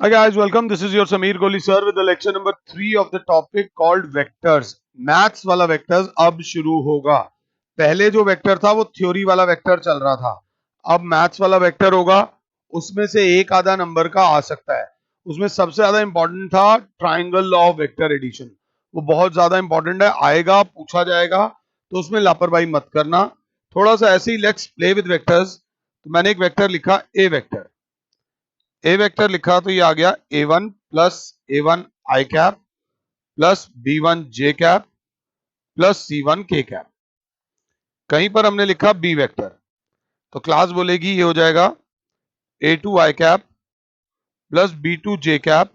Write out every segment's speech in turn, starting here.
Hi guys, welcome. This is your Sameer Kohli sir with the lecture number 3 of the topic called vectors. Maths वाला vectors अब शुरू होगा. पहले जो vector था वो थ्योरी वाला वेक्टर चल रहा था. अब मैथ्स वाला वेक्टर होगा. उसमें से एक आधा नंबर का आ सकता है. उसमें सबसे ज्यादा इंपॉर्टेंट था triangle law of vector addition. वो बहुत ज्यादा इंपॉर्टेंट है, आएगा, पूछा जाएगा, तो उसमें लापरवाही मत करना. थोड़ा सा ऐसे ही लेट्स प्ले विद वेक्टर्स. तो मैंने एक वेक्टर लिखा ए वेक्टर. ए वेक्टर लिखा तो ये आ गया a1 प्लस a1 आई कैप प्लस b1 जे कैप प्लस c1 के कैप. कहीं पर हमने लिखा b वेक्टर, तो क्लास बोलेगी ये हो जाएगा a2 i cap plus b2 j cap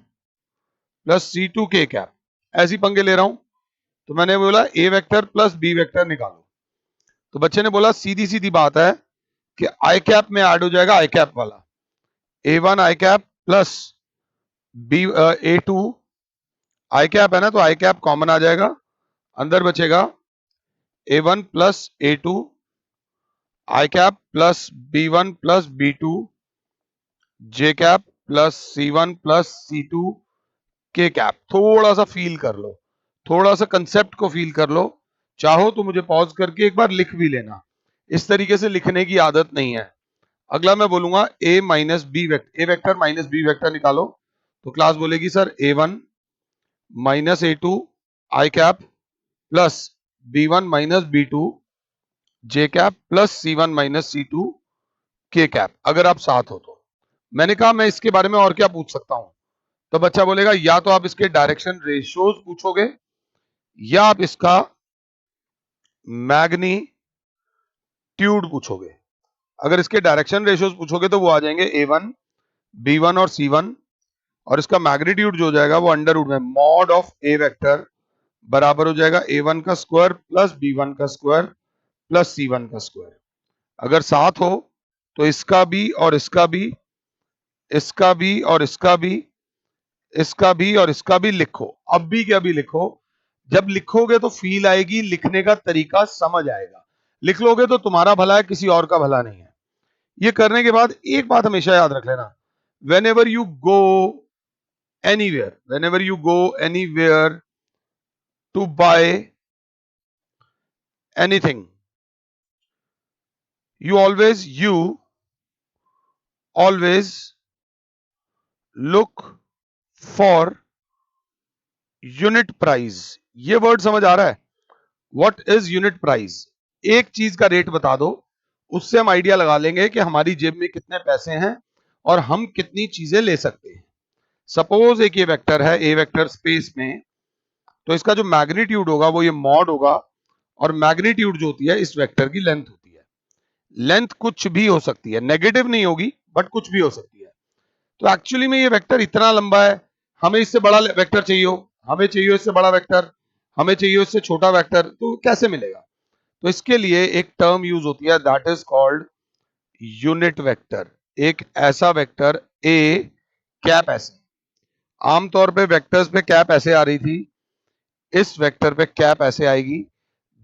plus c2 k cap. ऐसी पंगे ले रहा हूं, तो मैंने बोला a vector plus B vector निकालो. तो बच्चे ने बोला सीधी सीधी बात है कि आई कैप में ऐड हो जाएगा आई कैप वाला. a1 I cap plus B a2 i cap है ना, तो आई कैप कॉमन आ जाएगा. अंदर बचेगा a1 plus a2 i cap plus b1 plus b2 j cap plus c1 plus c2 k cap. थोड़ा सा फील कर लो, थोड़ा सा कंसेप्ट को फील कर लो. चाहो तो मुझे पॉज करके एक बार लिख भी लेना. इस तरीके से लिखने की आदत नहीं है. अगला मैं बोलूंगा a minus b vector, a vector minus b vector निकालो. तो क्लास बोलेगी sir a1 minus a2 i cap plus b1 minus b2 j cap plus c1 minus c2 k cap. अगर आप साथ हो तो मैंने कहा मैं इसके बारे में और क्या पूछ सकता हूं. तो बच्चा बोलेगा या तो आप इसके डायरेक्शन रेशियोज पूछोगे या आप इसका मैग्नीट्यूड पूछोगे. अगर इसके डायरेक्शन रेशियोज पूछोगे तो वो आ जाएंगे a1 b1 और c1, और इसका मैग्नीट्यूड जो हो जाएगा वो अंडर रूट में मॉड ऑफ ए वेक्टर बराबर हो जाएगा a1 का स्क्वायर प्लस b1 का स्क्वायर प्लस c1 का स्क्वायर. अगर साथ हो तो इसका भी और इसका भी, इसका भी और इसका भी, इसका भी और इसका भी लिखो. अब भी क्या भी लिखो. जब लिखोगे तो फील आएगी, लिखने का तरीका समझ आएगा. लिख लोगे तो तुम्हारा भला है, किसी और का भला नहीं है. ये करने के बाद एक बात हमेशा याद रख लेना. whenever you go whenever you go anywhere to buy anything, you always look for unit price. ये वर्ड समझ आ रहा है? What is unit price? एक चीज का रेट बता दो, उससे हम आइडिया लगा लेंगे कि हमारी जेब में कितने पैसे हैं और हम कितनी चीजें ले सकते हैं. सपोज एक ये वेक्टर है ए वेक्टर स्पेस में, तो इसका जो मैग्नीट्यूड होगा वो ये मॉड होगा. और मैग्नीट्यूड जो होती है इस वेक्टर की लेंथ होती है. लेंथ कुछ भी हो सकती है, नेगेटिव नहीं होगी बट कुछ भी हो सकती है. तो एक्चुअली में ये वेक्टर इतना लंबा है, हमें इससे बड़ा वेक्टर चाहिए हो, हमें चाहिए इससे बड़ा वेक्टर, हमें चाहिए इससे छोटा वेक्टर, तो कैसे मिलेगा? तो इसके लिए एक टर्म यूज होती है that is called unit vector. एक ऐसा वेक्टर ए कैप ऐसे, आमतौर पे वेक्टर्स पे कैप ऐसे आ रही थी, इस वेक्टर पे कैप ऐसे आएगी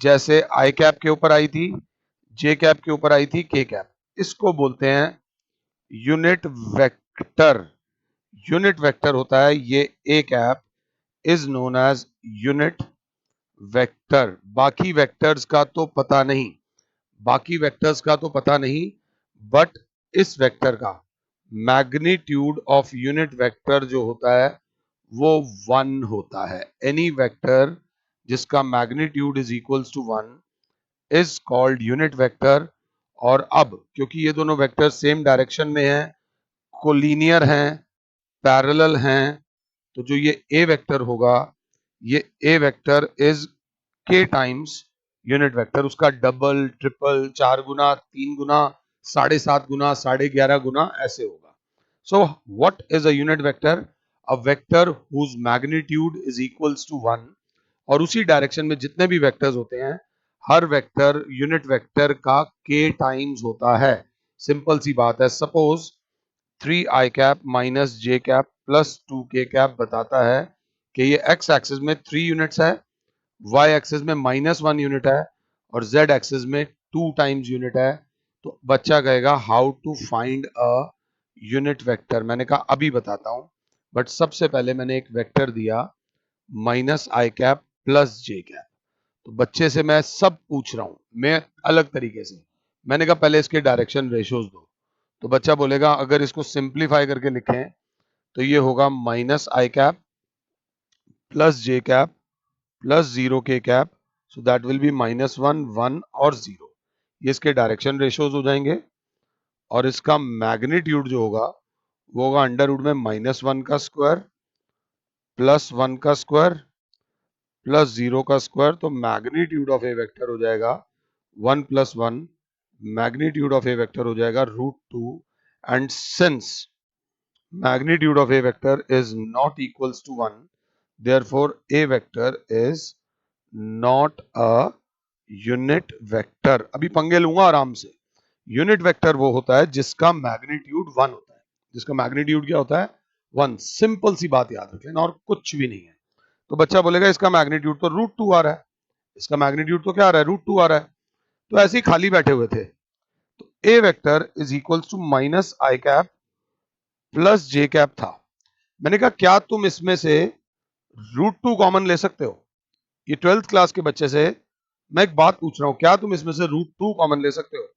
जैसे आई कैप के ऊपर आई थी, जे कैप के ऊपर आई थी, के कैप. इसको बोलते हैं यूनिट वेक्टर. यूनिट वेक्टर होता है ये a cap is known as unit vector. बाकी वेक्टर्स का तो पता नहीं, बाकी वेक्टर्स का तो पता नहीं, बट इस वेक्टर का मैग्नीट्यूड ऑफ यूनिट वेक्टर जो होता है वो 1 होता है. एनी वेक्टर जिसका magnitude is equals to 1 is called unit vector. और अब क्योंकि ये दोनों वेक्टर सेम डायरेक्शन में हैं, कोलिनियर हैं, पैरेलल हैं, तो जो ये ए वेक्टर होगा, ये a vector is k times unit vector. उसका डबल, ट्रिपल, 4 गुना, 3 गुना, 7.5 गुना, 11.5 गुना ऐसे होगा. So what is a unit vector? A vector whose magnitude is equals to 1. और उसी डायरेक्शन में जितने भी वेक्टर्स होते हैं, हर वेक्टर यूनिट वेक्टर का के टाइम्स होता है. सिंपल सी बात है. सपोज 3 आई कैप माइनस जे कैप प्लस 2 के कैप बताता है कि ये एक्स एक्सिस में 3 यूनिट्स है, वाई एक्सिस में -1 यूनिट है और जेड एक्सिस में 2 टाइम्स यूनिट है. तो बच्चा कहेगा how to find a unit vector. मैंने कहा अभी बताता हूं. बट सबसे पहले मैंने एक वेक्टर दिया minus i cap plus j cap. तो बच्चे से मैं सब पूछ रहा हूं, मैं अलग तरीके से। मैंने कहा पहले इसके डायरेक्शन रेशियोज दो। तो बच्चा बोलेगा अगर इसको सिंप्लीफाई करके लिखें तो ये होगा minus i cap plus j cap plus zero के cap, so that will B minus one, one और जीरो। ये इसके डायरेक्शन रेशियोज हो जाएंगे। और इसका मैग्नीट्यूड जो होगा वो होगा अंडर रूट में माइनस वन का स्क्वायर प्लस वन का स्क्वायर प्लस जीरो का स्क्वायर। तो मैग्नीट्यूड ऑफ ए वेक्टर हो जाएगा one plus one, magnitude of a vector हो जाएगा root two. And since magnitude of a vector is not equals to 1, therefore a vector is not a unit vector। अभी पंगे लूंगा आराम से। Unit vector वो होता है जिसका मैग्नीट्यूड 1 होता है। जिसका मैग्नीट्यूड क्या होता है? 1। सिंपल सी बात याद रख लेना और कुछ भी नहीं है। तो बच्चा बोलेगा इसका मैग्नीट्यूड तो रूट टू आ रहा है, इसका मैग्नीट्यूड तो क्या आ रहा है? रूट टू आ रहा है। तो ऐसे ही खाली बैठे हुए थे। तो a vector is equals to minus i cap plus j cap था। मैंने कहा क्या तुम इसमें से रूट टू कॉमन ले सकते हो? ये 12th क्लास के बच्चे से मैं एक बात पूछ रहा हूं, क्या तुम इसमें से रूट टू कॉमन ले सकते हो?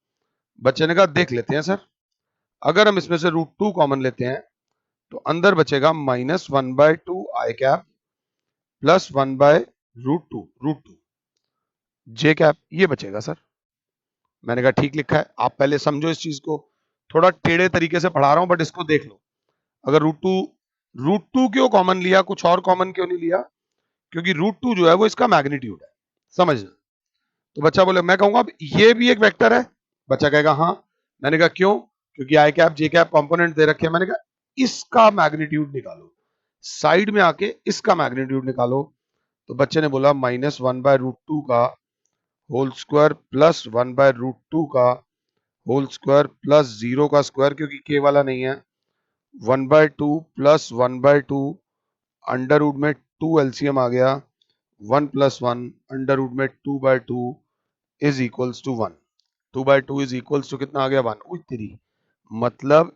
बच्चे ने कहा देख लेते हैं सर। अगर हम इसमें से रूट टू कॉमन लेते हैं तो अंदर बचेगा minus one by two i cap plus one by root two j cap, ये बचेगा सर। मैंने कहा ठीक लिखा है, आप पहले समझो इस चीज को। थोड़ा टेढ़े तरीके से पढ़ा रहा हूं बट इसको देख लो। अगर रूट टू क्यों कॉमन लिया, कुछ और कॉमन क्यों नहीं लिया? क्योंकि रूट टू जो है वो इसका मैग्नीट्यूड है, समझना। तो बच्चा बोले मैं कहूंगा अब ये भी एक वेक्टर है। बच्चा कहेगा हाँ। मैंने कहा क्यों? क्योंकि आई कैप जे कैप कंपोनेंट दे रखे हैं। मैंने कहा इसका मैग्नीट्यूड निकालो, साइड में आके इसका मैग्नीट्यूड निकालो। तो बच्चे ने बोला minus one by root two का whole square plus one by root two का होल स्क्वायर प्लस जीरो का स्क्वायर, क्योंकि के वाला नहीं है, one by two plus one by two under root में टू एलसीएम आ गया, one plus one under root में two by two is equals to one. Two by two is equals to कितना आ गया? वन। उतरी मतलब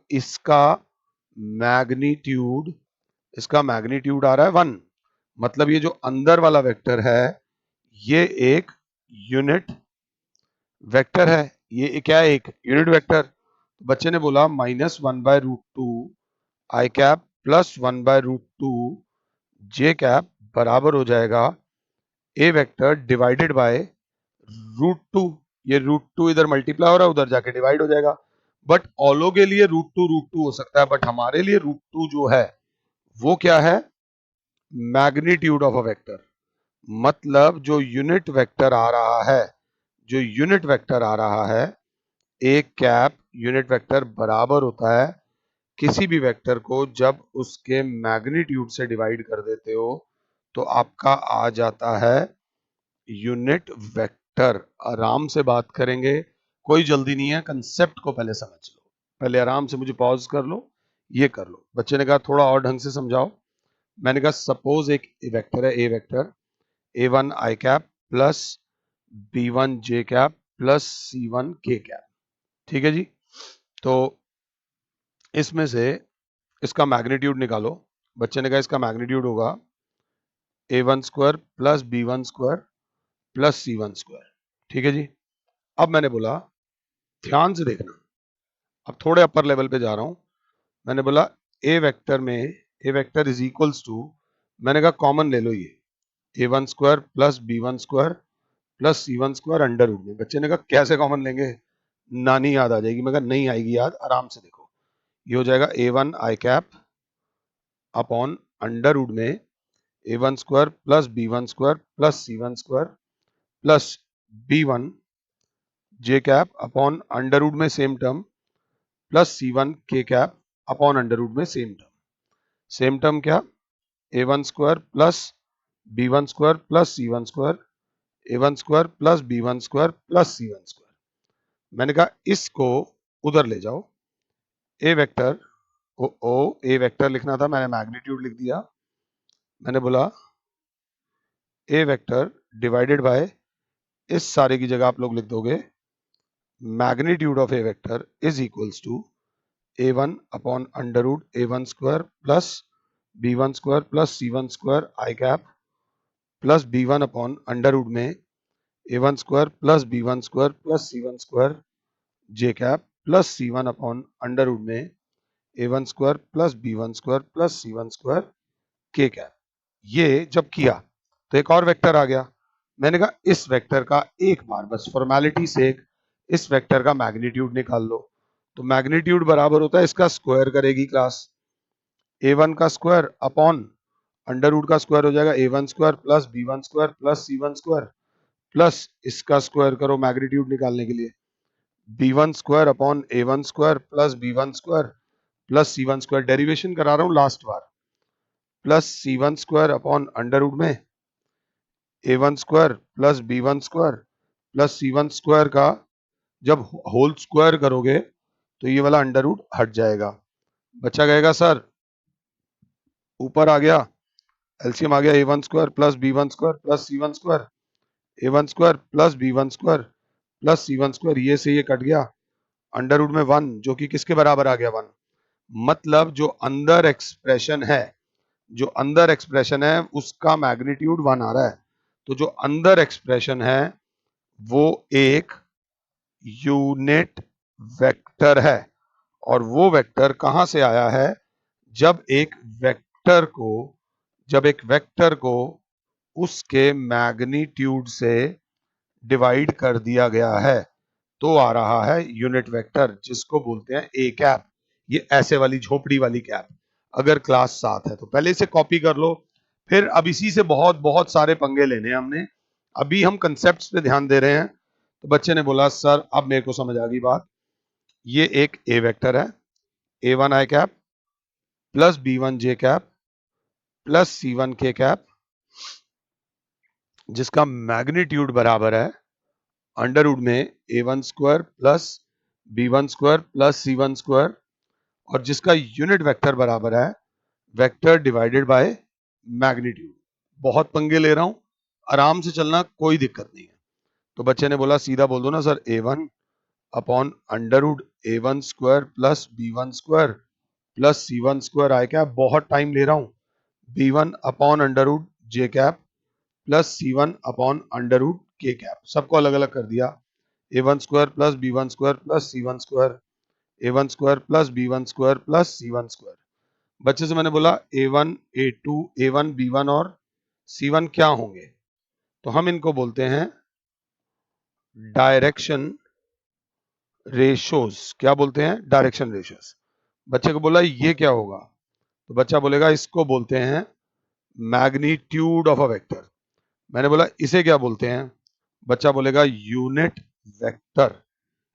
मैग्नीट्यूड इसका मैग्नीट्यूड आ रहा है वन। मतलब ये जो अंदर वाला वेक्टर है ये एक यूनिट वेक्टर है। ये क्या है? एक यूनिट वेक्टर। बच्चे ने बोला minus one by root two i cap plus one by root two j cap बराबर हो जाएगा a vector divided by root two. ये रूट टू इधर मल्टीप्लाई हो रहा है, उधर जाके डिवाइड हो जाएगा। बट ऑलो के लिए रूट टू हो सकता है, बट हमारे लिए रूट टू जो है वो क्या है? Magnitude of a vector. मतलब जो यूनिट वेक्टर आ रहा है, जो यूनिट वेक्टर आ रहा है एक कैप यूनिट वेक्टर बराबर होता है किसी भी वेक्टर को जब उसके मैग्नीट्यूड से डिवाइड कर देते हो तो आपका आ जाता है यूनिट वेक्टर। आराम से बात करेंगे, कोई जल्दी नहीं है, कंसेप्ट को पहले समझ लो। पहले आराम से मुझे पॉज कर लो, ये कर लो। बच्चे ने कहा थोड़ा और ढंग से समझाओ। मैंने कहा सपोज एक वेक्टर है, a vector a one i cap plus b one j cap plus c one k cap. ठीक है जी। तो इसमें से इसका मैग्नीट्यूड निकालो। बच्चे ने कहा इसका मैग्नीट्यूड होगा a one square plus b one square plus c one square. ठीक है जी। अब मैंने बोला ध्यान से देखना, अब थोड़े अपर लेवल पे जा रहा हूं। मैंने बोला ए वेक्टर में a vector is equals to, मैंने कहा कॉमन ले लो, ये a one square plus b one square plus c one square under root में। बच्चे ने कहा कैसे कॉमन लेंगे, नानी याद आ जाएगी। मैं कहा नहीं आएगी याद, आराम से देखो। ये हो जाएगा a one i cap upon under root में a one square plus b one square plus c one square plus b one j cap upon under root में same term plus c one k cap upon under root में same term. Same term क्या? A one square plus b one square plus c one square a one square plus b one square plus c one square. मैंने कहा इसको उधर ले जाओ। ए vector O ए vector लिखना था, मैंने मैग्नीट्यूड लिख दिया। मैंने बोला ए वेक्टर डिवाइडेड बाय, इस सारे की जगह आप लोग लिख दोगे magnitude of a vector is equals to a one upon under root a one square plus b1 square plus c1 square i cap plus b1 upon under root में a1 square plus b1 square plus c1 square j cap plus c1 upon under root में a1 square plus b1 square plus c1 square k cap. ये जब किया तो एक और vector आ गया। मैंने कहा इस वेक्टर का एक बार बस फॉर्मेलिटी से इस वेक्टर का मैग्नीट्यूड निकाल लो। तो मैग्नीट्यूड बराबर होता है इसका स्क्वायर करेगी क्लास a1 का स्क्वायर अपॉन अंडर रूट का स्क्वायर हो जाएगा a1 square plus b1 square plus c1 square plus इसका स्क्वायर करो मैग्नीट्यूड निकालने के लिए b1 square upon a1 square plus b1 square plus c1 square. Derivation करा रहा हूं लास्ट बार plus c1 square upon under root में a1 square plus b1 square plus c1 square का जब होल स्क्वायर करोगे तो ये वाला अंडर रूट हट जाएगा, बचा गएगा सर ऊपर आ गया एलसीएम आ गया a1 square plus b1 square plus c1 square a1 square plus b1 square plus c1 square ये से ये कट गया अंडर रूट में 1 जो कि किसके बराबर आ गया 1। मतलब जो अंदर एक्सप्रेशन है उसका मैग्नीट्यूड 1 आ रहा है। तो जो अंदर एक्सप्रेशन है वो एक यूनिट वेक्टर है और वो वेक्टर कहां से आया है जब एक वेक्टर को उसके मैग्नीट्यूड से डिवाइड कर दिया गया है तो आ रहा है यूनिट वेक्टर जिसको बोलते हैं ए कैप। ये ऐसे वाली झोपड़ी वाली कैप अगर क्लास 7 है तो पहले इसे कॉपी कर लो। फिर अब इसी से बहुत बहुत सारे पंगे लेने हैं हमने। अभी हम कंसेप्ट्स पे ध्यान दे रहे हैं। तो बच्चे ने बोला सर अब मेरे को समझ आ गई बात, ये एक ए वेक्टर है a1 आई कैप प्लस b1 जे कैप प्लस c1 के कैप जिसका मैग्नीट्यूड बराबर है अंडर रूट में a1 square plus b1 square plus c1 square और जिसका यूनिट वेक्टर बराबर है वेक्टर डिवाइडेड बाय मैग्नीट्यूड। बहुत पंगे ले रहा हूं, आराम से चलना, कोई दिक्कत नहीं है। तो बच्चे ने बोला सीधा बोल दो ना sir a1 upon under root a1 square plus b1 square plus c1 square आए क्या, बहुत टाइम ले रहा हूं, b1 upon under root j cap plus c1 upon under root k cap, सबको अलग अलग कर दिया a1 square plus b1 square plus c1 square a1 square plus b1 square plus c1 square. बच्चे से मैंने बोला a1 a2 a1 b1 और c1 क्या होंगे, तो हम इनको बोलते हैं डायरेक्शन रेशोज। क्या बोलते हैं, डायरेक्शन रेशोज। बच्चे को बोला ये क्या होगा, तो बच्चा बोलेगा इसको बोलते हैं मैग्नीट्यूड ऑफ अ वेक्टर। मैंने बोला इसे क्या बोलते हैं, बच्चा बोलेगा यूनिट वेक्टर।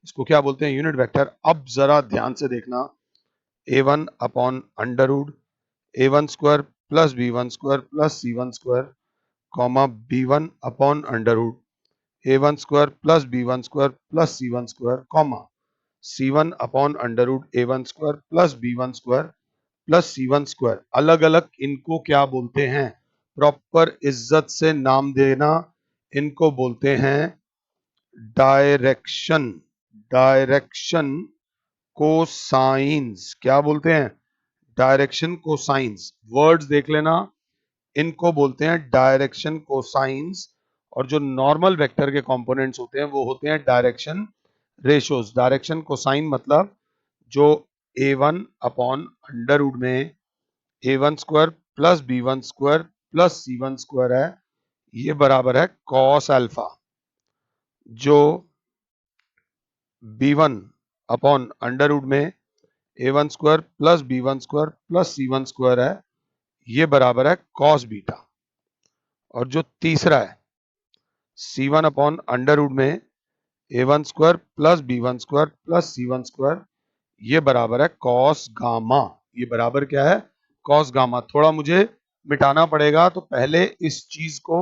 इसको क्या बोलते हैं, यूनिट वेक्टर। अब जरा ध्यान से देखना a1 upon under root a1 square plus b1 square plus c1 square comma b1 upon under root a1 square plus b1 square plus c1 square comma c1 upon under root a1 square plus b1 square plus c1 square. अलग अलग इनको क्या बोलते हैं, proper इज्जत से नाम देना, इनको बोलते हैं डायरेक्शन। Direction cosines. क्या बोलते हैं, डायरेक्शन कोसाइंस। वर्ड्स देख लेना, इनको बोलते हैं डायरेक्शन कोसाइंस। और जो नॉर्मल वेक्टर के कंपोनेंट्स होते हैं वो होते हैं डायरेक्शन रेशोज। डायरेक्शन कोसाइन मतलब जो a1 अपॉन अंडर रूट में a1 square plus b1 square plus c1 square है ये बराबर है कॉस अल्फा। जो b1 अपॉन अंडर रूट में a1 square plus b1 square plus c1 square है ये बराबर है कॉस बीटा। और जो तीसरा है c1 अपॉन अंडर रूट में a1 square plus b1 square plus c1 square ये बराबर है कॉस गामा। ये बराबर क्या है, कॉस गामा। थोड़ा मुझे मिटाना पड़ेगा तो पहले इस चीज को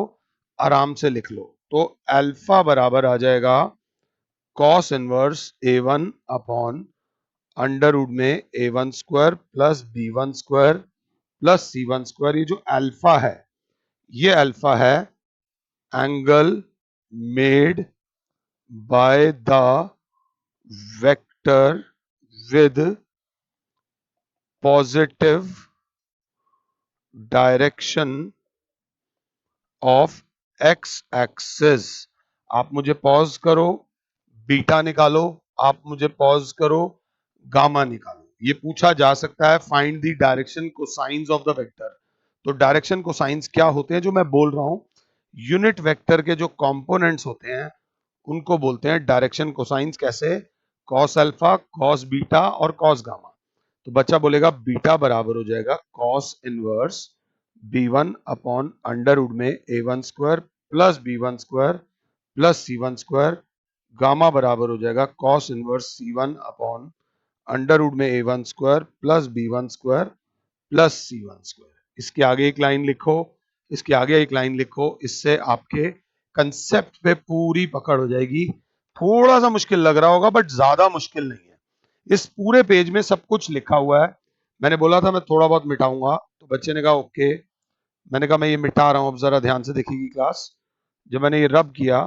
आराम से लिख लो। तो अल्फा बराबर आ जाएगा cos inverse a1 upon under root में a1 square plus b1 square plus c1 square. ये जो अल्फा है ये अल्फा है angle made by the vector with positive direction of x axis. आप मुझे पॉज करो, बीटा निकालो, आप मुझे पॉज करो, गामा निकालो। ये पूछा जा सकता है, find the direction cosines of the vector. तो डायरेक्शन कोसाइंस क्या होते हैं जो मैं बोल रहा हूं, यूनिट वेक्टर के जो कंपोनेंट्स होते हैं उनको बोलते हैं डायरेक्शन कोसाइंस। कैसे? कॉस अल्फा, कॉस बीटा और कॉस गामा। तो बच्चा बोलेगा बीटा बराबर हो जाएगा cos inverse b1 upon under root में a1 square plus b1 square plus c1 square. Gamma बराबर हो जाएगा cos inverse c1 upon under root में a1 square plus b1 square plus c1 square. इसके आगे एक लाइन लिखो, इसके आगे एक लाइन लिखो, इससे आपके कंसेप्ट पे पूरी पकड़ हो जाएगी। थोड़ा सा मुश्किल लग रहा होगा बट ज्यादा मुश्किल नहीं है। इस पूरे पेज में सब कुछ लिखा हुआ है। मैंने बोला था मैं थोड़ा बहुत मिटाऊंगा, तो बच्चे ने कहा ओके। मैंने कहा मैं ये मिटा रहा हूं, अब जरा ध्यान से देखिएगी क्लास। जब मैंने ये रब किया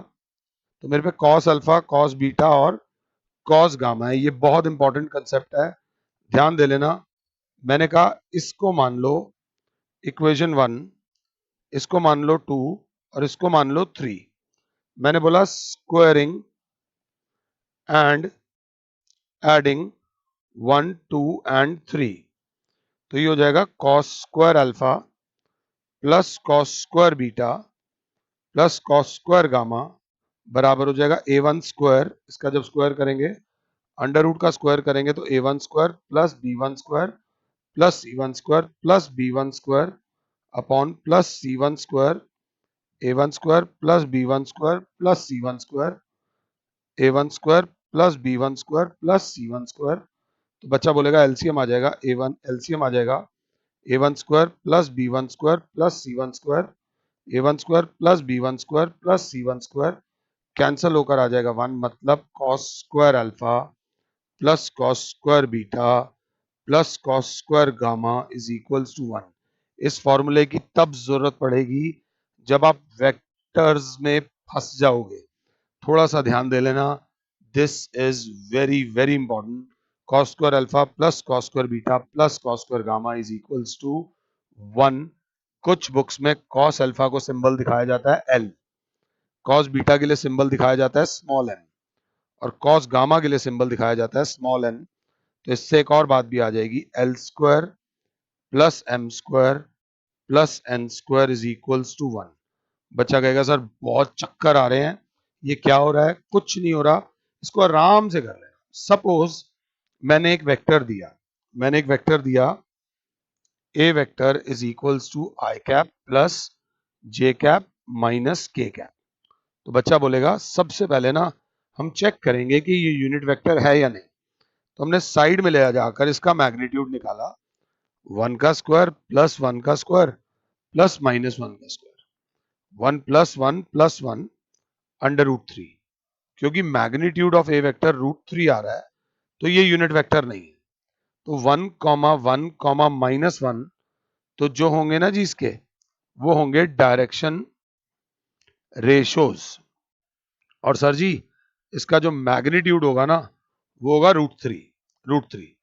तो मेरे पे कॉस अल्फा, कॉस बीटा और कॉस गामा है। ये बहुत इंपॉर्टेंट कंसेप्ट है, ध्यान दे लेना। मैंने कहा इसको मान लो इक्वेशन 1, इसको मान लो 2 और इसको मान लो 3। मैंने बोला स्क्वायरिंग एंड एडिंग 1, 2 एंड 3। तो ये हो जाएगा cos square alpha plus cos square beta plus cos square gamma बराबर हो जाएगा a1 स्क्वायर। इसका जब स्क्वायर करेंगे, अंडर रूट का स्क्वायर करेंगे तो a1 square plus b1 square plus c1 square plus b1 square upon plus c1 square, a1 square plus b1 square plus c1 square, a1 square plus b1 square plus c1 square. तो बच्चा बोलेगा LCM आ जाएगा a1, LCM आ जाएगा a1 square plus b1 square plus c1 square, a1 square plus b1 square plus c1 square. Cancel होकर आ जाएगा 1, मतलब cos square alpha plus cos square beta plus cos square gamma is equals to 1। इस फॉर्मूले की तब जरूरत पड़ेगी जब आप वेक्टर्स में फंस जाओगे। थोड़ा सा ध्यान दे लेना, this is very very important. Cos square alpha plus cos square beta plus cos square gamma is equals to 1। कुछ बुक्स में कॉस अल्फा को सिंबल दिखाया जाता है एल, कॉस बीटा के लिए सिंबल दिखाया जाता है स्मॉल एन और कॉस गामा के लिए सिंबल दिखाया जाता है स्मॉल एन। तो इससे एक और बात भी आ जाएगी, l square plus m square plus n square is equals to 1। बच्चा कहेगा सर बहुत चक्कर आ रहे हैं, ये क्या हो रहा है? कुछ नहीं हो रहा, इसको आराम से कर लेना। सपोज मैंने एक वेक्टर दिया, मैंने एक वेक्टर दिया a vector is equals to i cap plus j cap minus k cap. तो बच्चा बोलेगा सबसे पहले ना हम चेक करेंगे कि ये यूनिट वेक्टर है या नहीं। तो हमने साइड में ले जाकर इसका मैग्नीट्यूड निकाला, 1 का स्क्वायर प्लस 1 का स्क्वायर प्लस माइनस 1 का स्क्वायर, 1 प्लस 1 अंडर रूट 3। क्योंकि magnitude of a vector root 3 आ रहा है तो ये यूनिट वेक्टर नहीं है। तो 1 कॉमा 1 कॉमा माइनस 1, तो जो होंगे ना जी इसके, वो होंगे डायरेक्शन रेशोज। और सर जी इसका जो मैग्नीट्यूड होगा ना वो होगा रूट थ्री।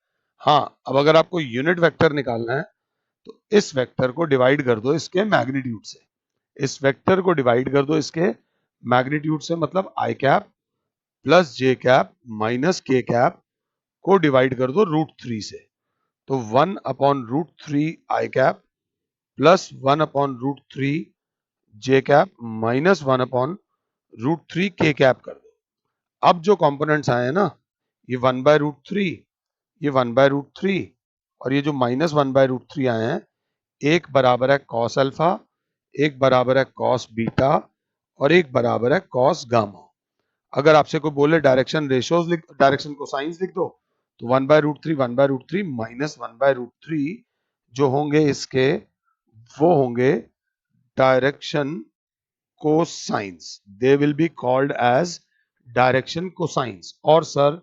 हाँ, अब अगर आपको यूनिट वेक्टर निकालना है तो इस वेक्टर को डिवाइड कर दो इसके मैग्नीट्यूड से, इस वेक्टर को डिवाइड कर दो इसके मैग्नीट्यूड से, मतलब आई cap plus j cap minus k cap को डिवाइड कर दो रूट 3 से। तो 1 अपॉन रूट 3 आई cap plus 1 upon root 3 j cap minus 1 upon root 3 के कैप कर दो। अब जो कंपोनेंट्स आए हैं ना, ये 1 बाय रूट 3, ये 1 बाय रूट 3 और ये जो माइनस 1 बाय रूट 3 आए हैं, एक बराबर है कॉस अल्फा, एक बराबर है कॉस बीटा और एक बराबर है कॉस गामा। अगर आपसे कोई बोले डायरेक्शन रेशियोज लिख, डायरेक्शन कोसाइंस लिख दो, तो 1 by root 3 1 by root 3 minus 1 by root 3 जो होंगे इसके, वो होंगे direction cosines. They will be called as direction cosines. और सर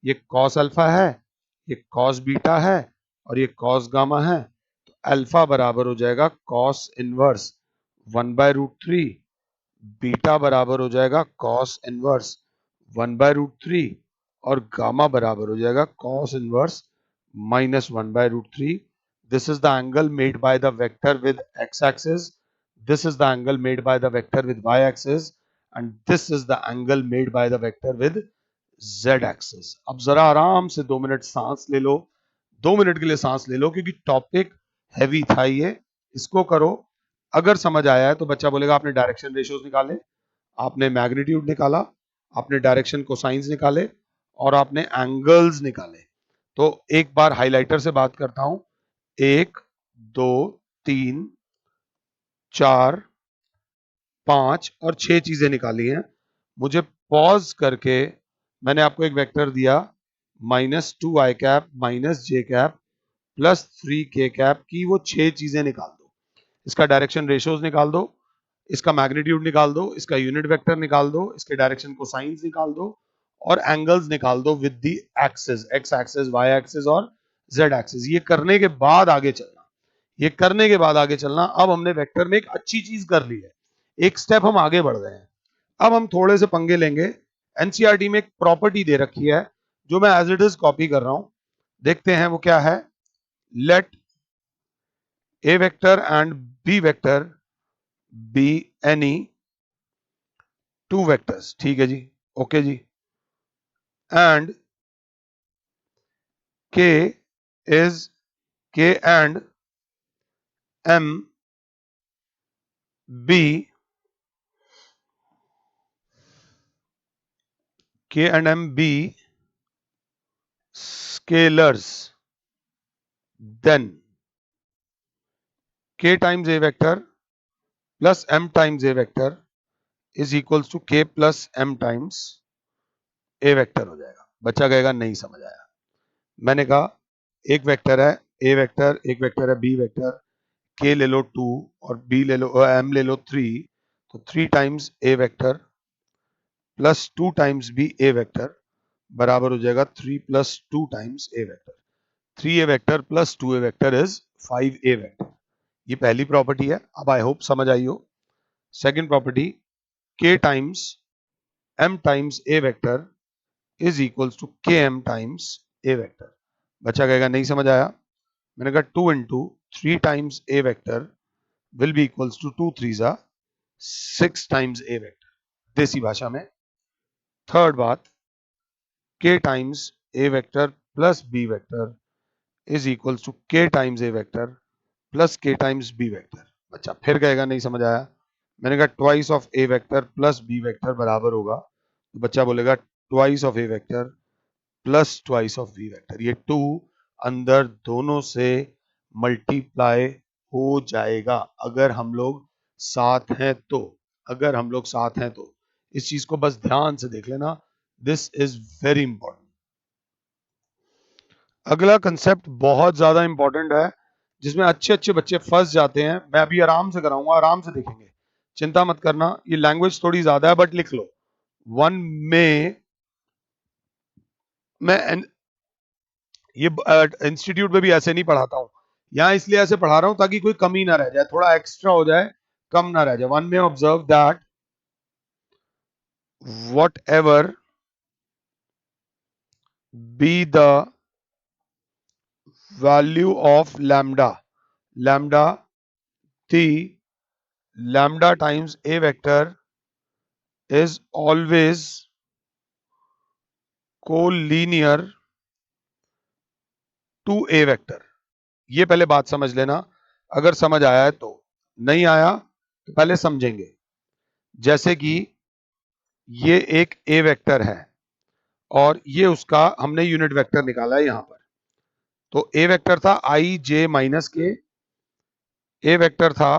ये कॉस अल्फा है, ये कॉस बीटा है और ये कॉस गामा है, तो अल्फा बराबर हो जाएगा cos inverse 1 by root 3, beta बराबर हो जाएगा कॉस इनवर्स 1 बाय रूट 3 और गामा बराबर हो जाएगा cos inverse minus 1 by root 3। this is the angle made by the vector with x-axis, this is the angle made by the vector with y-axis, and this is the angle made by the vector with z-axis. अब जरा आराम से 2 minute सांस ले लो, 2 minute के लिए सांस ले लो, क्योंकि टॉपिक हैवी था ये, इसको करो। अगर समझ आया है तो बच्चा बोलेगा आपने डायरेक्शन रेशियोज निकाले, आपने मैग्नीट्यूड निकाला, आपने डायरेक्शन कोसाइंस निकाले और आपने एंगल्स निकाले। तो एक बार हाइलाइटर से बात करता हूं, 1 2 3 4 5 और 6 चीजें निकाली हैं। मुझे पॉज करके मैंने आपको एक वेक्टर दिया -2i minus j plus 3k की वो 6 चीजें निकाल दो। इसका डायरेक्शन रेशियोज निकाल दो, इसका मैग्नीट्यूड निकाल दो, इसका यूनिट वेक्टर निकाल दो, इसके डायरेक्शन को साइंस निकाल दो और एंगल्स निकाल दो with the axis, x axis, y axis और जेड एक्सिस। ये करने के बाद आगे चलना, ये करने के बाद आगे चलना। अब हमने वेक्टर में एक अच्छी चीज कर ली है, एक स्टेप हम आगे बढ़ गए हैं। अब हम थोड़े से पंगे लेंगे। एनसीईआरटी में एक प्रॉपर्टी दे रखी है जो मैं एज इट इज कॉपी कर रहा हूं, देखते हैं वो क्या है। Let a vector and b vector be any two vectors, ठीक है जी, ओके जी, and k is k and m be, K and M be scalars, then K times A vector plus M times A vector is equals to K plus M times A vector हो जाएगा। बच्चा कहेगा नहीं समझ आया। मैंने कहा एक वेक्टर है A वेक्टर, एक वेक्टर है B वेक्टर, K ले लो 2 और B ले लो M ले लो 3, तो 3 times A vector plus 2 times B A vector बराबर हो जाएगा 3 plus 2 times A vector. 3a vector plus 2a vector is 5a vector. ये पहली प्रॉपर्टी है, अब आई होप समझ आई हो। Second property, k times m times a vector is equals to km times a vector. बच्चा कहेगा नहीं समझ आया। मैंने कहा 2 into 3 times a vector will be equals to 2 3 जा 6 टाइम्स a वेक्टर, देसी भाषा में। थर्ड बात, k times a vector plus b vector is equals to k times a vector plus k times b vector. बच्चा फिर कहेगा नहीं समझ आया। मैंने कहा twice of a vector plus b vector बराबर होगा, तो बच्चा बोलेगा twice of a vector plus twice of b vector. ये 2 अंदर दोनों से मल्टीप्लाई हो जाएगा अगर हम लोग साथ हैं तो, अगर हम लोग साथ हैं तो। इस चीज को बस ध्यान से देख लेना, दिस इज वेरी इंपॉर्टेंट। अगला कंसेप्ट बहुत ज्यादा इंपॉर्टेंट है जिसमें अच्छे अच्छे बच्चे फंस जाते हैं। मैं अभी आराम से कराऊंगा, आराम से देखेंगे, चिंता मत करना। ये लैंग्वेज थोड़ी ज्यादा है बट लिख लो। वन में मैं ये इंस्टीट्यूट में भी ऐसे नहीं पढ़ाता हूं, यहां इसलिए ऐसे पढ़ा रहा हूं ताकि कोई कमी ना रह जाए, थोड़ा एक्स्ट्रा हो जाए, कम ना रह जाए। वन में observe that what ever be the value of lambda, lambda the lambda times a vector is always collinear to a vector। ये पहले बात समझ लेना, अगर समझ आया है तो। नहीं आया तो पहले समझेंगे। जैसे कि ये एक a वेक्टर है और ये उसका हमने यूनिट वेक्टर निकाला है यहां पर। तो a वेक्टर था i j minus k, a vector था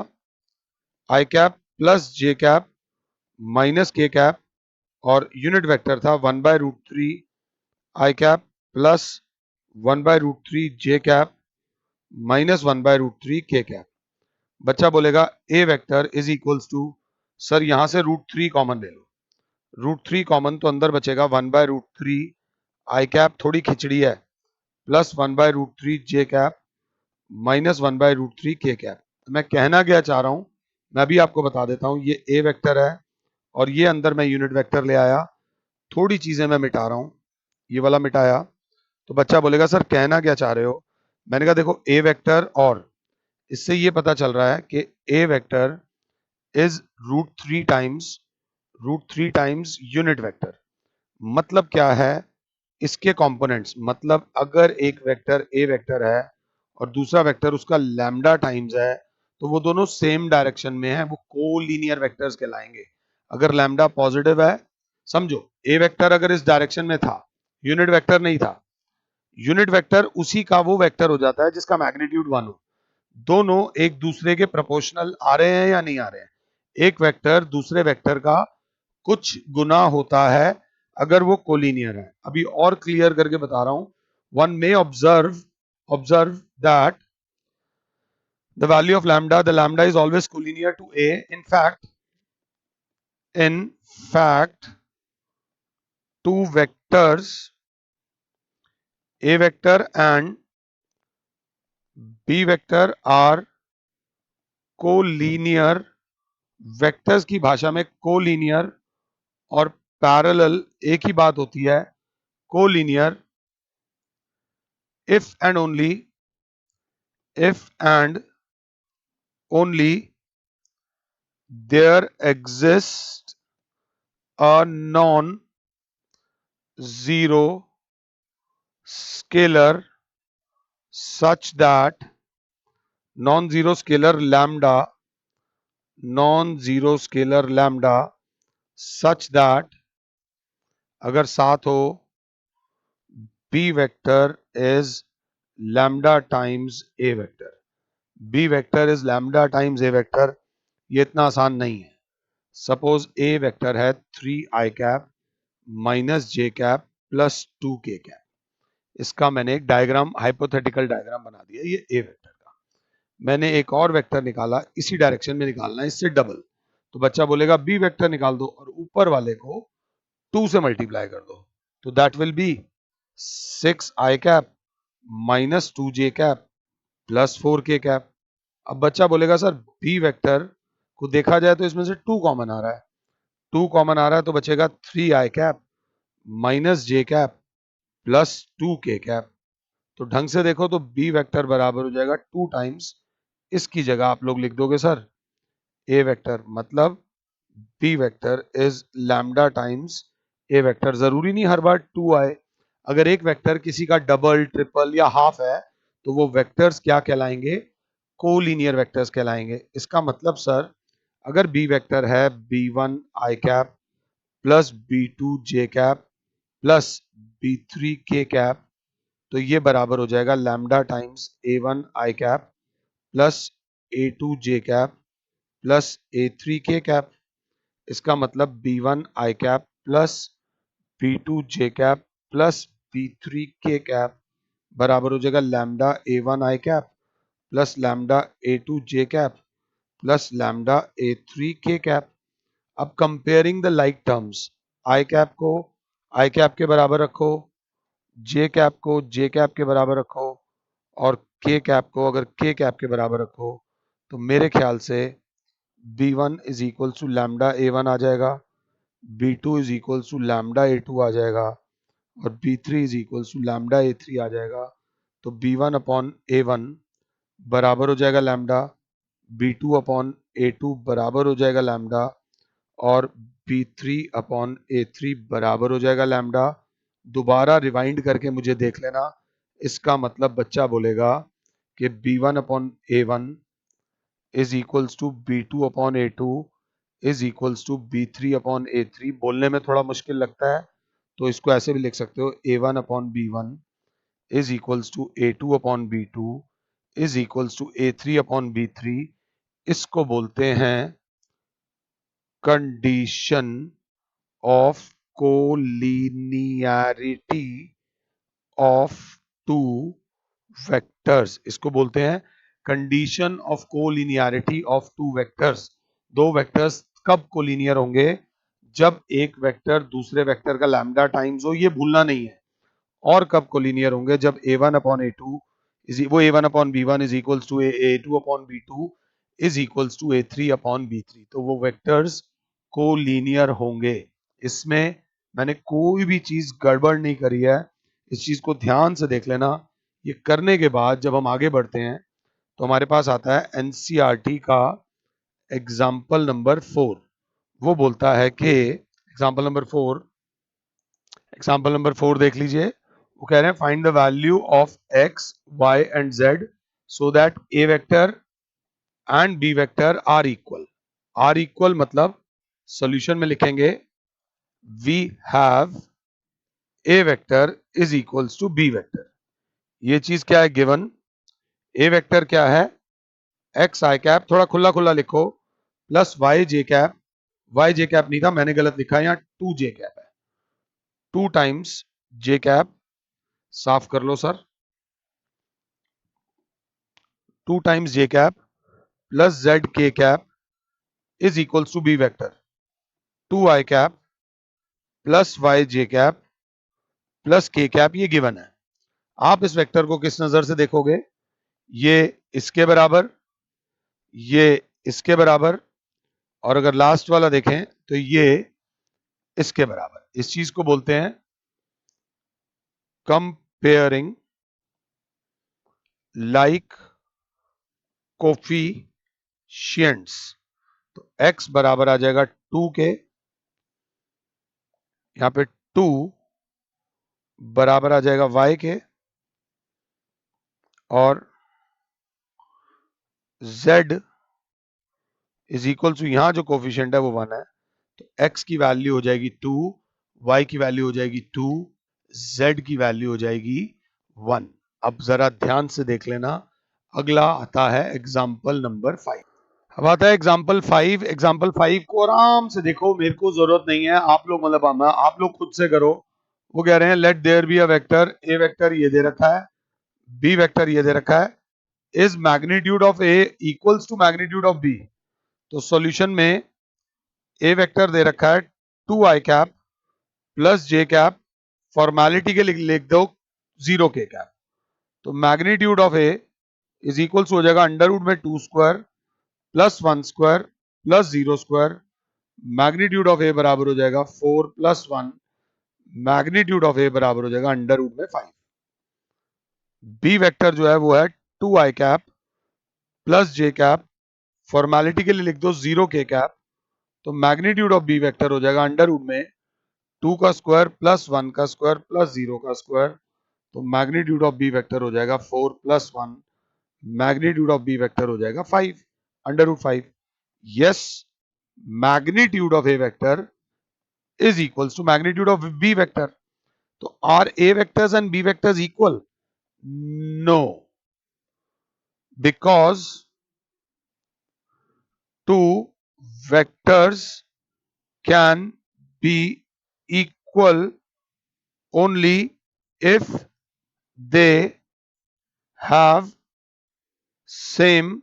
i cap plus j cap minus k cap, और यूनिट वेक्टर था 1/√3 i cap plus 1/√3 j cap minus 1/√3 k cap. बच्चा बोलेगा a vector is equals to, sir यहां से √3 common ले लो, √3 common तो अंदर बचेगा 1/√3 i कैप, थोड़ी खिचड़ी है, plus 1/√3 j cap minus 1/√3 k cap. मैं कहना क्या चाह रहा हूं मैं भी आपको बता देता हूं। ये a वेक्टर है और ये अंदर मैं यूनिट वेक्टर ले आया, थोड़ी चीजें मैं मिटा रहा हूं, ये वाला मिटाया। तो बच्चा बोलेगा सर कहना क्या चाह रहे हो, मैंने कहा देखो ए वेक्टर, और इससे ये पता चल रहा है कि a vector is root three times unit vector. मतलब क्या है, इसके कंपोनेंट्स, मतलब अगर एक वेक्टर ए वेक्टर है और दूसरा वेक्टर उसका लैम्डा टाइम्स है, तो वो दोनों सेम डायरेक्शन में है, वो कोलिनियर वेक्टर्स कहलाएंगे। अगर लैम्डा पॉजिटिव है, समझो ए वेक्टर अगर इस डायरेक्शन में था, यूनिट वेक्टर नहीं था, यूनिट वेक्टर उसी का वो वेक्टर हो जाता है जिसका मैग्नीट्यूड 1 हो। दोनों एक दूसरे के प्रोपोर्शनल आ रहे हैं या नहीं आ रहे हैं, एक वेक्टर दूसरे वेक्टर का कुछ गुना होता है अगर वो कोलिनियर है। अभी और क्लियर करके बता रहा हूं। One may observe that the value of lambda, the lambda is always collinear to a. In fact two vectors a vector and b vector are collinear. Vectors की भाषा में कोलिनियर और पैरेलल एक ही बात होती है। Collinear if and only there exists a non-zero scalar such that non-zero scalar lambda such that अगर साथ हो b vector is lambda times a vector, b vector is lambda times a vector। ये इतना आसान नहीं है। सपोज a वेक्टर है 3 i cap minus J cap plus 2k cap. इसका मैंने एक डायग्राम, हाइपोथेटिकल डायग्राम बना दिया, ये ए वेक्टर का। मैंने एक और वेक्टर निकाला, इसी डायरेक्शन में निकालना है, इससे डबल। तो बच्चा बोलेगा बी वेक्टर निकाल दो और ऊपर वाले को 2 से मल्टीप्लाई कर दो, तो that will B 6i cap minus 2j cap plus 4k cap. अब बच्चा बोलेगा सर बी वेक्टर को देखा जाए तो इसमें से 2 कॉमन आ रहा है, 2 कॉमन आ रहा है तो बचेगा 3i कैप माइनस जे कैप प्लस 2k कैप। तो ढंग से देखो तो बी वेक्टर बराबर हो जाएगा 2 टाइम्स, इसकी जगह आप लोग लिख दोगे सर ए वेक्टर, मतलब b vector is lambda times a vector. जरूरी नहीं हर बार 2 आए, अगर एक वेक्टर किसी का डबल ट्रिपल या हाफ है तो वो वेक्टर्स क्या कहलाएंगे, कोलिनियर वेक्टर्स कहलाएंगे। इसका मतलब सर अगर बी वेक्टर है b1 i cap plus b2 j cap plus b3 k cap, तो ये बराबर हो जाएगा lambda times a1 i cap plus a2 j cap plus a3 k cap. इसका मतलब b1 i cap plus b2 j cap plus b3 k cap बराबर हो जाएगा lambda a1 i cap plus lambda a2 j cap plus lambda a3 k cap. अब comparing the like terms, i cap को आई cap के बराबर रखो, जे cap को जे cap के बराबर रखो, और के कैप को अगर के कैप के बराबर रखो, तो मेरे ख्याल से b1 is equal to lambda a1 आ जाएगा, b2 is equal to lambda a2 आ जाएगा, और b3 is equal to lambda a3 आ जाएगा। तो b1 अपॉन a1 बराबर हो जाएगा लैम्डा, b2 अपॉन a2 बराबर हो जाएगा लैम्डा, और b3 अपॉन a3 बराबर हो जाएगा लैम्डा। दोबारा रिवाइंड करके मुझे देख लेना, इसका मतलब बच्चा बोलेगा कि b1 upon a1 is equals to b2 upon a2 is equals to b3 upon a3। बोलने में थोड़ा मुश्किल लगता है तो इसको ऐसे भी लिख सकते हो, a1 upon b1 is equals to a2 upon b2 is equals to a3 upon b3। इसको बोलते हैं condition of collinearity of two vectors। इसको बोलते हैं condition of collinearity of two vectors. दो वेक्टर्स कब कोलिनियर होंगे, जब एक वेक्टर दूसरे वेक्टर का लैम्डा टाइम्स हो, ये भूलना नहीं है। और कब कोलिनियर होंगे, जब a1 अपॉन a2 वो a1 upon b1 is equals to a2 upon b2 is equals to a3 upon b3, तो वो वेक्टर्स कोलिनियर होंगे। इसमें मैंने कोई भी चीज गड़बड़ नहीं करी है, इस चीज को ध्यान से देख लेना। ये करने के बाद जब हम आगे बढ़ते हैं तो हमारे पास आता है एनसीईआरटी का एग्जाम्पल नंबर 4। वो बोलता है कि एग्जाम्पल नंबर 4 देख लीजिए। वो कह रहे हैं find the value of x y and z so that a vector and b vector are equal. Are equal मतलब सॉल्यूशन में लिखेंगे we have a vector is equals to b vector. ये चीज क्या है गिवन। ए वेक्टर क्या है x आई cap, थोड़ा खुला खुला लिखो, plus y j cap, Y j cap नहीं था मैंने गलत लिखा है, यहाँ टू जे कैप है, 2 टाइम्स जे कैप, साफ कर लो sir, 2 times j cap plus z k cap is equals to b vector, 2 i cap plus y j cap plus k cap, ये गिवन है। आप इस वेक्टर को किस नजर से देखोगे, ये इसके बराबर, ये इसके बराबर, और अगर लास्ट वाला देखें तो ये इसके बराबर। इस चीज को बोलते हैं कंपेयरिंग लाइक कोफिशिएंट्स। तो x बराबर आ जाएगा 2 के, यहां पे 2 बराबर आ जाएगा y के, और z इज इक्वल टू यहां जो कोफिशिएंट है वो 1 है, तो x की वैल्यू हो जाएगी 2, y की वैल्यू हो जाएगी 2, z की वैल्यू हो जाएगी 1। अब जरा ध्यान से देख लेना, अगला आता है एग्जाम्पल नंबर 5। अब आता है एग्जाम्पल 5। एग्जाम्पल 5 को आराम से देखो, मेरे को जरूरत नहीं है, आप लोग मतलब आप लोग खुद से करो। वो कह रहे हैं let there be a vector, a vector ये दे रखा है, बी वेक्टर ये दे रखा है, is magnitude of a equals to magnitude of b. तो सॉल्यूशन में ए वेक्टर दे रखा है 2 i cap plus j cap, formality के लिए लिख दो 0 के कैप। तो magnitude of a is equals हो जाएगा अंडर रूट में 2 square plus 1 square plus 0 square. Magnitude of a बराबर हो जाएगा 4 प्लस 1, मैग्नीट्यूड ऑफ ए बराबर हो जाएगा अंडर रूट में 5। बी वेक्टर जो है वो है 2 i cap plus j cap, formality के लिए लिख दो 0 के कैप। तो मैग्नीट्यूड ऑफ बी वेक्टर हो जाएगा अंडर रूट में 2 का स्क्वायर प्लस 1 का स्क्वायर प्लस 0 का स्क्वायर। तो मैग्नीट्यूड ऑफ बी वेक्टर हो जाएगा 4 plus 1, magnitude of b vector हो जाएगा 5 under root 5। Yes, magnitude of a vector is equals to magnitude of b vector. So are a vectors and b vectors equal? No, because two vectors can be equal only if they have same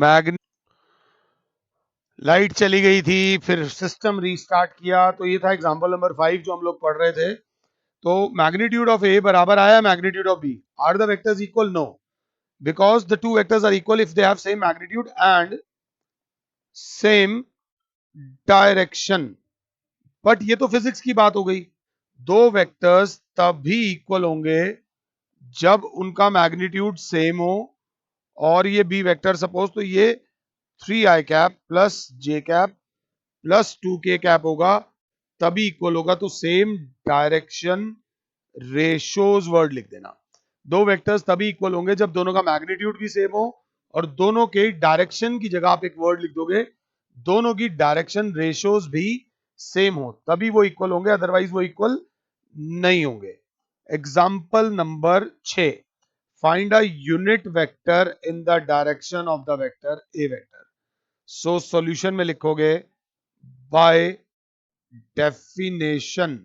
magnitude. Light चली गई थी, फिर system restart किया, तो ये था example number 5 जो हम लोग पढ़ रहे थे। तो मैग्नीट्यूड ऑफ ए बराबर आया magnitude of b. Are the vectors equal? No, because the two vectors are equal if they have same magnitude and same direction। But ये तो फिजिक्स की बात हो गई, दो वेक्टर्स तभी इक्वल होंगे जब उनका मैग्नीट्यूड सेम हो। और ये बी वेक्टर सपोज, तो ये 3 आई cap plus j cap plus 2 k cap होगा, तभी इक्वल होगा। तो सेम डायरेक्शन रेशोज वर्ड लिख देना। दो वेक्टर्स तभी इक्वल होंगे जब दोनों का मैग्नीट्यूड भी सेम हो और दोनों के डायरेक्शन की जगह आप एक वर्ड लिख दोगे, दोनों की डायरेक्शन रेशोज भी सेम हो, तभी वो इक्वल होंगे, अदरवाइज वो इक्वल नहीं होंगे। Example number 6, find a unit vector in the direction of the vector a vector. So solution में लिखोगे बाय डेफिनेशन,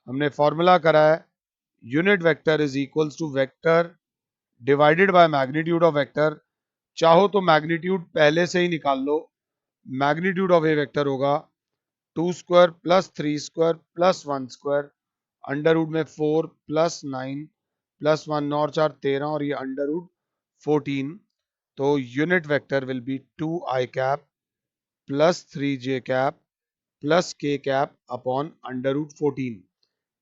हमने फॉर्मूला करा है unit vector is equals to vector divided by magnitude of vector. चाहो तो magnitude पहले से ही निकाल लो, मैग्नीट्यूड ऑफ ए वेक्टर होगा 2 square plus 3 square plus 1 square under root में 4 प्लस 9 प्लस 1 और 4 13 और ये अंडर रूट 14। तो unit vector will be 2 i cap plus 3 j cap plus k cap upon under root 14।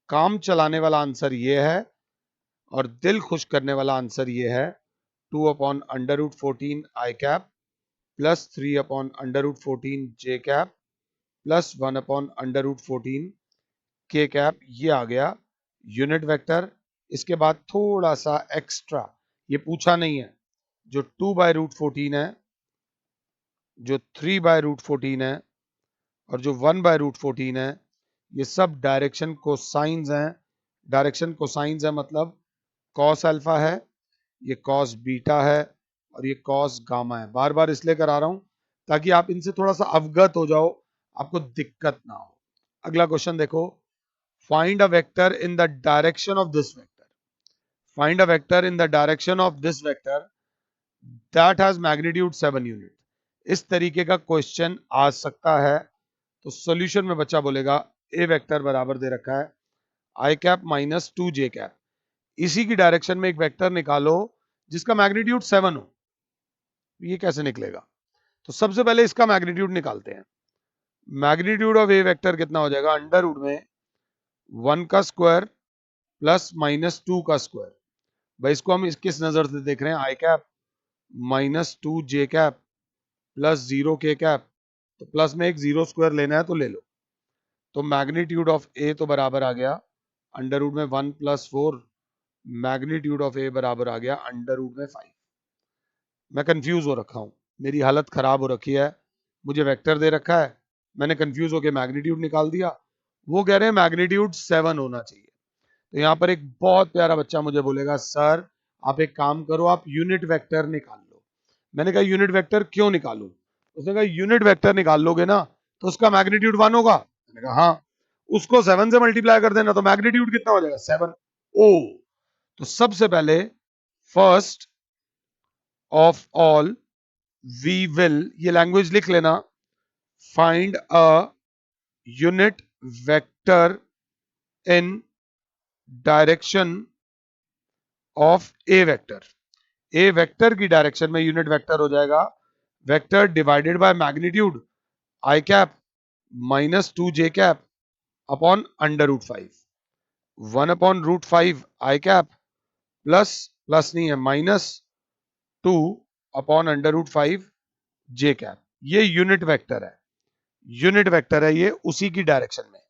काम चलाने वाला आंसर ये है, और दिल खुश करने वाला आंसर ये है 2/√14 आई कैप प्लस 3/√14 जे कैप प्लस 1/√14 के कैप। ये आ गया यूनिट वेक्टर। इसके बाद थोड़ा सा एक्स्ट्रा, ये पूछा नहीं है, जो 2/√14 है, जो 3/√14 है और जो 1/√14 है, ये सब डायरेक्शन कोसाइंस हैं। डायरेक्शन कोसाइंस है मतलब कॉस अल्फा है, ये कॉस बीटा है और ये कॉस गामा है। बार बार इसलिए करा रहा हूं ताकि आप इनसे थोड़ा सा अवगत हो जाओ, आपको दिक्कत ना हो। अगला क्वेश्चन देखो, find a vector in the direction of this vector. Find a vector in the direction of this vector that has magnitude 7 unit. इस तरीके का क्वेश्चन आ सकता है। तो सॉल्यूशन में बच्चा बोलेगा ए वेक्टर बराबर दे रखा है i cap minus 2 j cap. इसी की डायरेक्शन में एक वेक्टर निकालो जिसका मैग्नीट्यूड 7 हो। ये कैसे निकलेगा? तो सबसे पहले इसका मैग्नीट्यूड निकालते हैं। मैग्नीट्यूड ऑफ ए वेक्टर कितना हो जाएगा? अंडर रूट में 1 का स्क्वायर प्लस माइनस 2 का स्क्वायर। भाई इसको हम किस नजर से देख रहे हैं? आई cap minus 2 j cap plus 0 k cap. तो प्लस में एक जीरो स्क्वायर लेना है तो ले लो। तो मैग्नीट्यूड ऑफ ए तो बराबर आ गया अंडर रूट में 1 प्लस 4, मैग्नीट्यूड ऑफ ए बराबर आ गया अंडर रूट में 5। मैं कंफ्यूज हो रखा हूं, मेरी हालत खराब हो रखी है। मुझे वेक्टर दे रखा है, मैंने कंफ्यूज होकर मैग्नीट्यूड निकाल दिया। वो कह रहे हैं मैग्नीट्यूड 7 होना चाहिए। तो यहाँ पर एक बहुत प्यारा बच्चा मुझे बोलेगा सर आप एक काम करो, आप यूनिट वेक्टर निकाल लो। मैंने कहा यूनिट वेक्टर क्यों निकालूं? उसने कहा यूनिट वेक्टर निकाल लोगे ना तो उसका मैग्नीट्यूड 1 होगा। मैंने कहा हाँ, उसको 7 से मल्टीप्लाई कर देना तो मैग्नीट्यूड कितना हो जाएगा? 7। ओ, तो सबसे पहले first of all we will, ये लैंग्वेज लिख लेना, find a unit vector in direction of a vector. A vector की डायरेक्शन में यूनिट वेक्टर हो जाएगा vector divided by magnitude i cap minus 2 j cap upon under root 5। 1/√5 i cap plus, plus नहीं है, minus 2 upon under root 5 j cap. ये unit vector है, unit vector है ये उसी की डायरेक्शन में।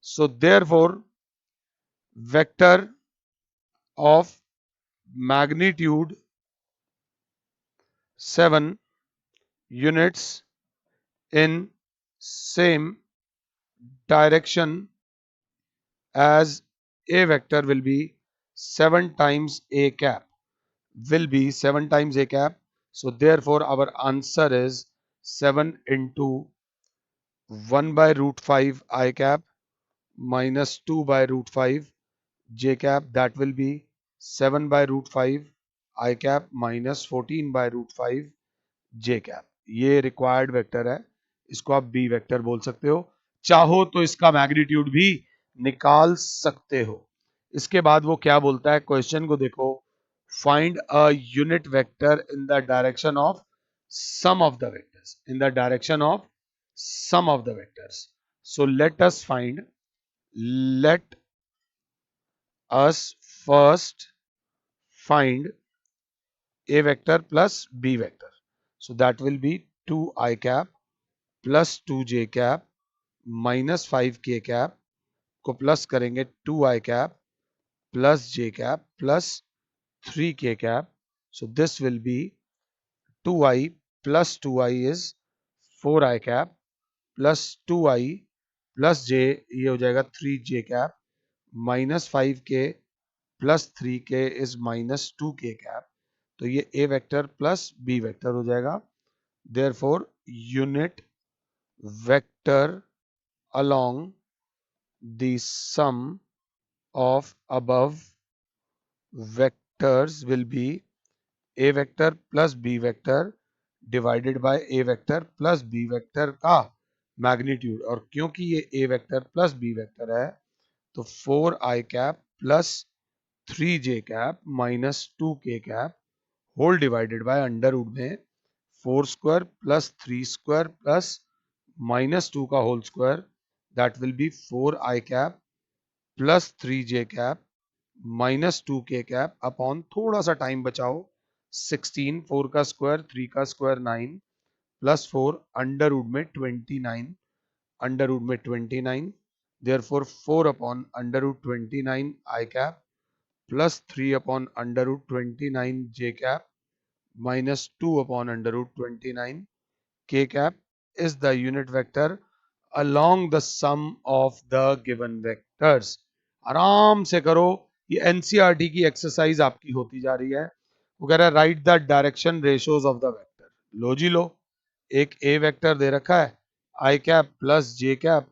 So therefore vector of magnitude 7 units in same direction as a vector will be 7 times a cap, will be 7 times a cap. So therefore our answer is 7 into 1 by root 5 I cap minus 2 by root 5 j cap, that will be 7 by root 5 I cap minus 14 by root 5 j cap. ये required vector है, इसको आप B vector बोल सकते हो। चाहो तो इसका मैग्नीट्यूड भी निकाल सकते हो। इसके बाद वो क्या बोलता है, क्वेश्चन को देखो, find a unit vector in the direction of sum of the vectors, in the direction of sum of the vectors. So let us first find a vector plus b vector. So that will be 2 I cap plus 2 j cap minus 5 k cap को plus करेंगे 2 I cap plus j cap plus 3 k cap. So this will be 2I plus 2I is 4 I cap plus 2I plus j, ये हो जाएगा 3 j cap minus 5 k plus 3 k is minus 2 k cap. तो ये a vector plus B vector हो जाएगा। Therefore unit vector along the sum of above vectors will be a vector plus b vector divided by a vector plus b vector का magnitude. और क्योंकि ये a vector plus b vector है तो 4 I cap plus 3 j cap minus 2 k cap whole divided by under root में 4 square plus 3 square plus minus 2 का whole square, that will be 4 I cap plus 3 j cap minus 2 k cap upon थोड़ा सा time बचाओ 16, 4 का square 3 का square 9 plus 4 under root में 29 under root में 29 therefore 4 upon under root 29 i cap plus 3 upon under root 29 j cap minus 2 upon under root 29 k cap is the unit vector along the sum of the given vectors. आराम से करो, ये NCERT की exercise आपकी होती जा रही है। वो कह रहा है write the direction ratios of the vector. लो जी लो, एक ए वेक्टर दे रखा है i cap plus j cap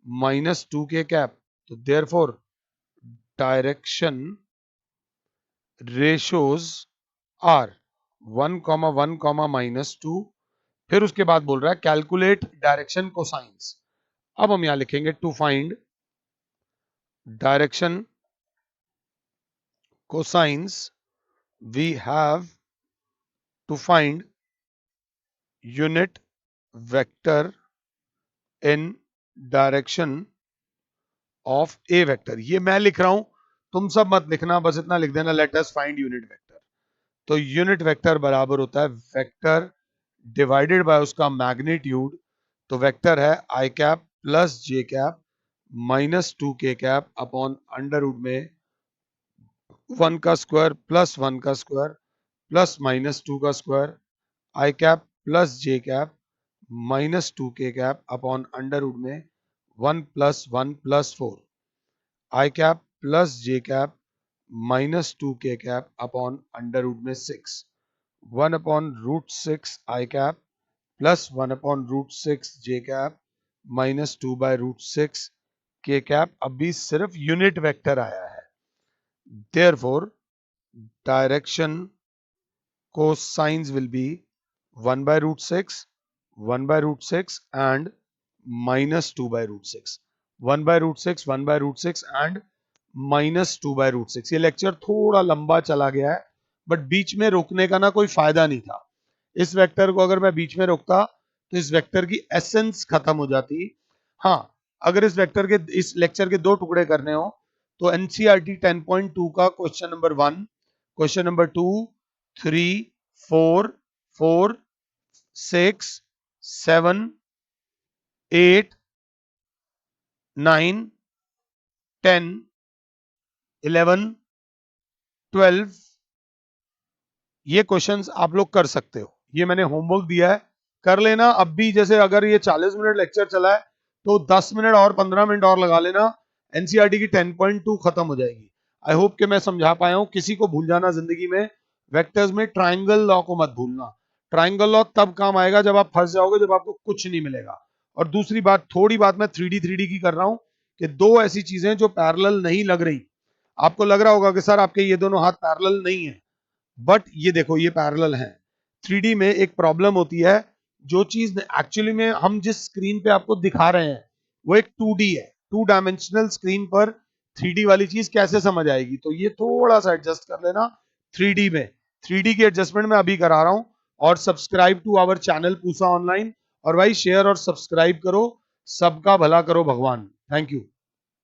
minus 2 k cap, तो therefore direction ratios are 1 1 minus 2। फिर उसके बाद बोल रहा है कैलकुलेट डायरेक्शन कोसाइंस। अब हम यहां लिखेंगे to find direction cosines we have to find unit vector in direction of a vector. ये मैं लिख रहा हूं, तुम सब मत लिखना, बस इतना लिख देना let us find unit vector. तो यूनिट वेक्टर बराबर होता है वेक्टर डिवाइडेड बाय उसका मैग्नीट्यूड। तो वेक्टर है i cap plus j cap minus 2 k cap upon under root में 1 का स्क्वायर प्लस 1 का स्क्वायर प्लस माइनस 2 का square i cap plus j cap minus 2 k cap upon under root में 1 plus 4 i cap plus j cap minus 2 k cap upon under root में 6 1 upon root 6 i cap plus 1 upon root 6 j cap minus 2 by root 6 k cap. अभी सिर्फ unit vector आया है, therefore direction cosines will be 1 by root 6, 1 by root 6 and minus 2 by root 6, 1 by root 6, 1 by root 6 and minus 2 by root 6। ये lecture थोड़ा लंबा चला गया है, बट बीच में रोकने का ना कोई फायदा नहीं था। इस वेक्टर को अगर मैं बीच में रोकता तो इस वेक्टर की एसेंस खत्म हो जाती। हाँ, अगर इस वेक्टर के इस लेक्चर के दो टुकड़े करने हो तो एनसीईआरटी 10.2 का क्वेश्चन नंबर 1, क्वेश्चन नंबर 2, 3, 4, 4, 6, 7, 8, 9, 10, 11, 12 ये क्वेश्चंस आप लोग कर सकते हो। ये मैंने होमवर्क दिया है, कर लेना। अब भी जैसे अगर ये 40 मिनट लेक्चर चला है तो 10 मिनट और 15 मिनट और लगा लेना, एनसीईआरटी की 10.2 खत्म हो जाएगी। आई होप कि मैं समझा पाया हूं। किसी को भूल जाना जिंदगी में, वेक्टर्स में ट्राइंगल लॉ को मत भूलना। ट्राइंगल लॉ तब काम आएगा जब आप फंस जाओगे, जब आपको कुछ नहीं मिलेगा। और दूसरी बात, थोड़ी बात मैं 3D की कर रहा हूं कि दो ऐसी चीजें जो पैरेलल नहीं लग रही। आपको लग रहा होगा कि सर आपके ये दोनों हाथ पैरेलल नहीं है, बट ये देखो ये पैरेलल हैं। 3D में एक प्रॉब्लम होती है, जो चीज एक्चुअली में हम जिस स्क्रीन पे आपको दिखा रहे हैं वो एक 2D है। 2 डायमेंशनल स्क्रीन पर 3D वाली चीज कैसे समझ आएगी, तो ये थोड़ा सा एडजस्ट कर लेना 3D में। 3D की एडजस्टमेंट मैं अभी करा रहा हूं। और subscribe to our channel Pusa online, और भाई शेयर और सब्सक्राइब करो। सबका भला करो भगवान। Thank you.